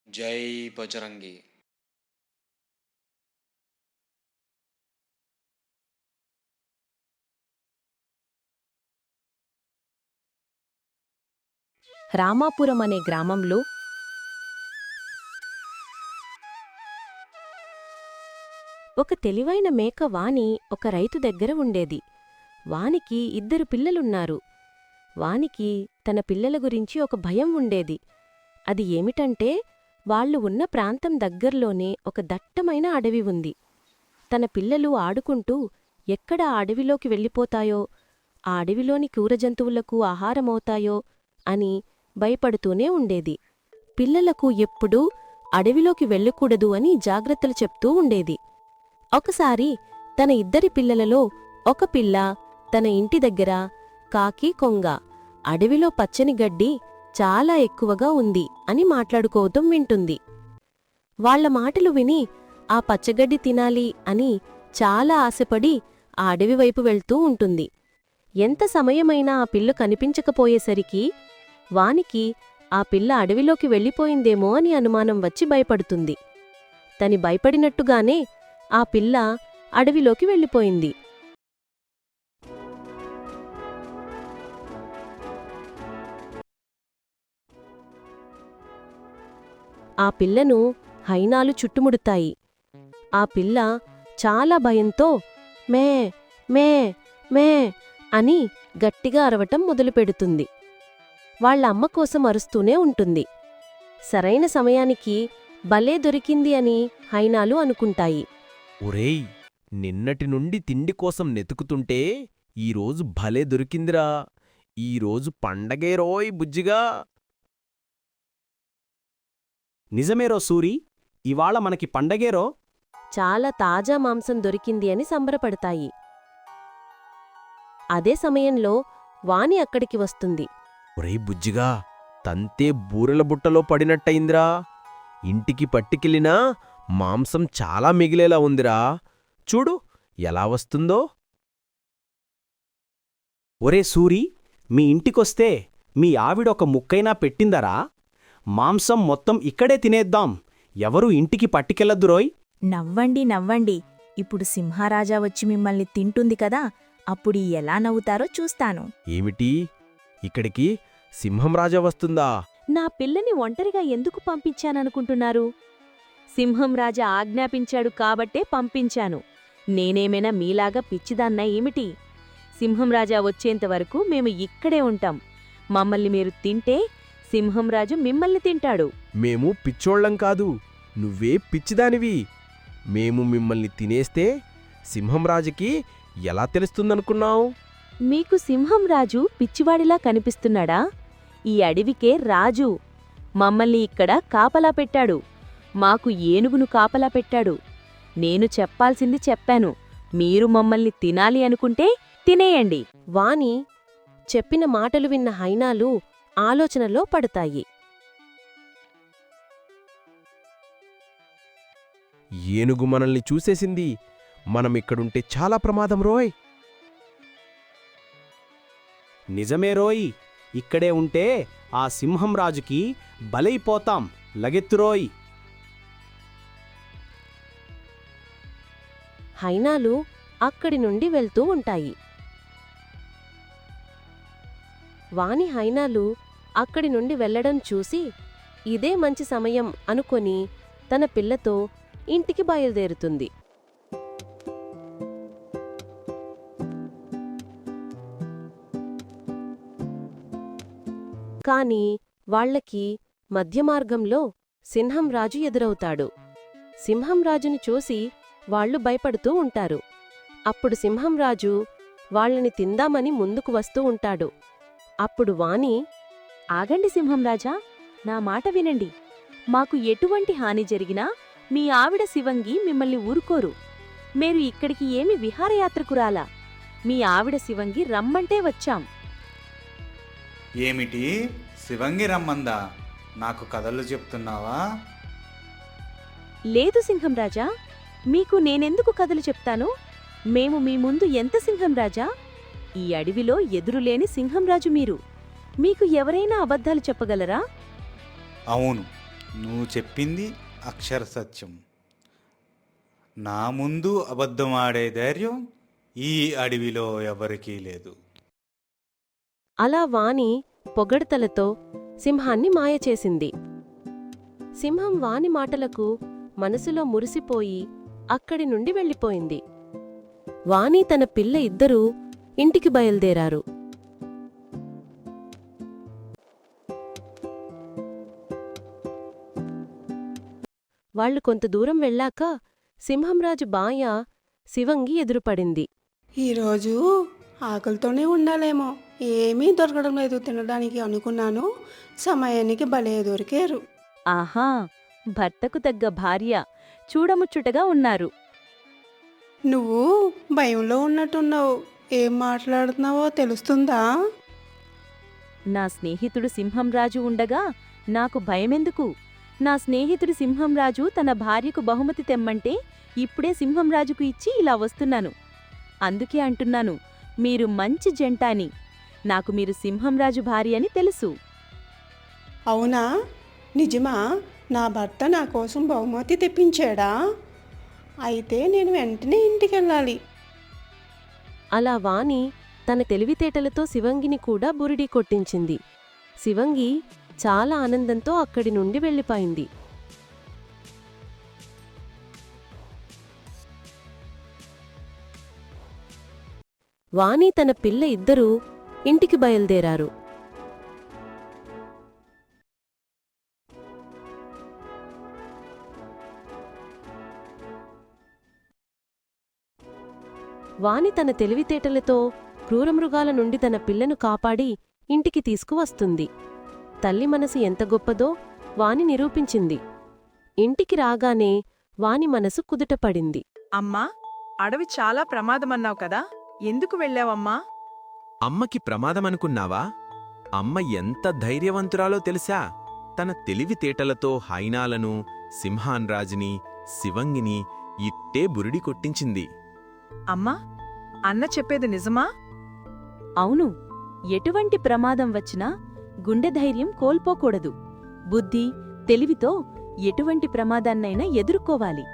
జై బజరంగి. రామాపురం అనే గ్రామంలో ఒక తెలివైన మేక వాని ఒక రైతు దగ్గర ఉండేది. వానికి 2 పిల్లలున్నారు. వానికి తన పిల్లల గురించి ఒక భయం ఉండేది. అది ఏమిటంటే వాళ్ళు ఉన్న ప్రాంతం దగ్గర్లోనే ఒక దట్టమైన అడవి ఉంది. తన పిల్లలు ఆడుకుంటూ ఎక్కడ ఆ అడవిలోకి వెళ్ళిపోతాయో, ఆ అడవిలోని క్రూరజంతువులకు ఆహారమవుతాయో అని భయపడుతూనే ఉండేది. పిల్లలకు ఎప్పుడూ అడవిలోకి వెళ్ళకూడదు అని జాగ్రత్తలు చెప్తూ ఉండేది. ఒకసారి తన 2 పిల్లలలో ఒక పిల్ల తన ఇంటి దగ్గర కాకి, కొంగ అడవిలో పచ్చని గడ్డి చాలా ఎక్కువగా ఉంది అని మాట్లాడుకోవటం వింటుంది. వాళ్ల మాటలు విని ఆ పచ్చగడ్డి తినాలి అని చాలా ఆశపడి ఆ అడవివైపు వెళ్తూ ఉంటుంది. ఎంత సమయమైనా ఆ పిల్ల కనిపించకపోయేసరికి వానికి ఆ పిల్ల అడవిలోకి వెళ్ళిపోయిందేమో అని అనుమానం వచ్చి భయపడుతుంది. తని భయపడినట్టుగానే ఆ పిల్ల అడవిలోకి వెళ్ళిపోయింది. ఆ పిల్లను హైనాలు చుట్టుముడుతాయి. ఆ పిల్ల చాలా భయంతో మే మే మే అని గట్టిగా అరవటం మొదలుపెడుతుంది. వాళ్ళ అమ్మ కోసం అరుస్తూనే ఉంటుంది. సరైన సమయానికి భలే దొరికింది అని హైనాలు అనుకుంటాయి. ఒరేయ్, నిన్నటి నుండి తిండి కోసం నెతుకుతుంటే ఈరోజు భలే దొరికిందిరా. ఈరోజు పండగే రోయ్ బుజ్జిగా. నిజమేరో సూరి, ఇవాళ మనకి పండగేరో. చాలా తాజా మాంసం దొరికింది అని సంబరపడతాయి. అదే సమయంలో వాని అక్కడికి వస్తుంది. ఒరేయ్ బుజ్జిగా, తంతే బూరెల బుట్టలో పడినట్టయిందిరా. ఇంటికి పట్టుకెళ్ళినా మాంసం చాలా మిగిలేలా ఉందిరా. చూడు ఎలా వస్తుందో. ఒరే సూరి, మీ ఇంటికొస్తే మీ ఆవిడొక ముక్కైనా పెట్టిందరా? మాంసం మొత్తం ఇక్కడే తినేద్దాం, ఎవరూ ఇంటికి పట్టుకెళ్లద్దురోయ్. నవ్వండి నవ్వండి, ఇప్పుడు సింహరాజా వచ్చి మిమ్మల్ని తింటుంది కదా, అప్పుడు ఎలా నవ్వుతారో చూస్తాను. ఏమిటి, ఇక్కడికి సింహం రాజా వస్తుందా? నా పిల్లని ఒంటరిగా ఎందుకు పంపించాననుకుంటున్నారు? సింహం రాజా ఆజ్ఞాపించాడు కాబట్టే పంపించాను. నేనేమైనా మీలాగా పిచ్చిదాన్నా ఏమిటి? సింహంరాజా వచ్చేంతవరకు మేము ఇక్కడే ఉంటాం. మమ్మల్ని మీరు తింటే సింహంరాజు మిమ్మల్ని తింటాడు. మేము పిచ్చోళ్ళం కాదు, నువ్వే పిచ్చిదానివి. మేము మిమ్మల్ని తినేస్తే సింహంరాజుకి ఎలా తెలుస్తుందనుకున్నావు? మీకు సింహంరాజు పిచ్చివాడిలా కనిపిస్తున్నాడా? ఈ అడవికే రాజు. మమ్మల్ని ఇక్కడ కాపలా పెట్టాడు. మాకు ఏనుగును కాపలా పెట్టాడు. నేను చెప్పాల్సింది చెప్పాను. మీరు మమ్మల్ని తినాలి అనుకుంటే తినేయండి. వాని చెప్పిన మాటలు విన్న హైనాలు ఆలోచనలో పడతాయి. ఏనుగు మనల్ని చూసేసింది. మనమిక్కడుంటే చాలా ప్రమాదం రోయ్. నిజమేరోయ్, ఇక్కడే ఉంటే ఆ సింహం రాజుకి బలైపోతాం. లగెత్తురోయ్. హైనాలు అక్కడి నుండి వెళ్తూ ఉంటాయి. వాని హైనాలు అక్కడి నుండి వెళ్లడం చూసి ఇదే మంచి సమయం అనుకొని తన పిల్లతో ఇంటికి బయలుదేరుతుంది. కాని వాళ్లకి మధ్యమార్గంలో సింహంరాజు ఎదురవుతాడు. సింహంరాజుని చూసి వాళ్లు భయపడుతూ ఉంటారు. అప్పుడు సింహంరాజు వాళ్ళని తిందామని ముందుకు వస్తూ ఉంటాడు. అప్పుడు వాని, ఆగండి సింహంరాజా, నా మాట వినండి. మాకు ఎటువంటి హాని జరిగినా మీ ఆవిడ శివంగి మిమ్మల్ని ఊరుకోరు. మీరు ఇక్కడికి ఏమి విహారయాత్రకు రాలా, మీ ఆవిడ శివంగి రమ్మంటే వచ్చాం. ఏమిటి, శివంగి రమ్మందా? నాకు కథలు చెప్తున్నావా? లేదు సింహంరాజా, మీకు నేనెందుకు కథలు చెప్తాను? మేము మీ ముందు ఎంత సింహంరాజా? ఈ అడవిలో ఎదురులేని సింహంరాజు మీరు. మీకు ఎవరైనా అబద్ధాలు చెప్పగలరా? అవును, నువ్వు చెప్పింది అక్షర సత్యం. నా ముందు అబద్ధం ఆడే ధైర్యం ఈ అడవిలో ఎవరికీ లేదు. అలా వాని పొగడ్తలతో సింహాన్ని మాయచేసింది. సింహం వాని మాటలకు మనసులో మురిసిపోయి అక్కడి నుండి వెళ్ళిపోయింది. వాని తన పిల్ల ఇద్దరూ ఇంటికి బయలుదేరారు. వాళ్లు కొంత దూరం వెళ్ళాక సింహంరాజు బాయ శివంగి ఎదురుపడింది. ఈరోజు ఆకలితోనే ఉండాలేమో, ఏమీ దొరకడం లేదు తినడానికి అనుకున్నాను. సమయానికి భలే దొరికారు. ఆహా, భర్తకు తగ్గ భార్య, చూడముచ్చుటగా ఉన్నారు. నువ్వు భయంలో ఉన్నట్టున్నావు. ఏం మాట్లాడుతున్నావో తెలుస్తుందా? నా స్నేహితుడు సింహంరాజు ఉండగా నాకు భయమెందుకు? నా స్నేహితుడు సింహంరాజు తన భార్యకు బహుమతి తెమ్మంటే ఇప్పుడే సింహంరాజుకు ఇచ్చి ఇలా వస్తున్నాను. అందుకే అంటున్నాను, మీరు మంచి జంట అని. నాకు మీరు సింహంరాజు భార్య అని తెలుసు. అవునా? నిజమా? నా భర్త నా కోసం బహుమతి తెప్పించాడా? అయితే నేను వెంటనే ఇంటికెళ్ళాలి. అలా వాని తన తెలివితేటలతో శివంగిని కూడా బురిడీ కొట్టించింది. శివంగి చాలా ఆనందంతో అక్కడి నుండి వెళ్ళిపోయింది. వాని తన పిల్ల ఇద్దరూ ఇంటికి బయలుదేరారు. వాని తన తెలివితేటలతో క్రూరమృగాల నుండి తన పిల్లను కాపాడి ఇంటికి తీసుకువస్తుంది. తల్లి మనసు ఎంత గొప్పదో వాని నిరూపించింది. ఇంటికి రాగానే వాని మనసు కుదుటపడింది. అమ్మా, అడవి చాలా ప్రమాదమన్నావు కదా, ఎందుకు వెళ్ళావమ్మా? అమ్మకి ప్రమాదమనుకున్నావా? అమ్మ ఎంత ధైర్యవంతురాలో తెలుసా? తన తెలివితేటలతో హైనాలను, సింహాన్రాజుని, శివంగిని ఇట్టే బురిడి కొట్టించింది. అమ్మా, అన్న చెప్పేది నిజమా? అవును, ఎటువంటి ప్రమాదం వచ్చినా గుండె ధైర్యం కోల్పోకూడదు. బుద్ధి, తెలివితో ఎటువంటి ప్రమాదాన్నైనా ఎదుర్కోవాలి.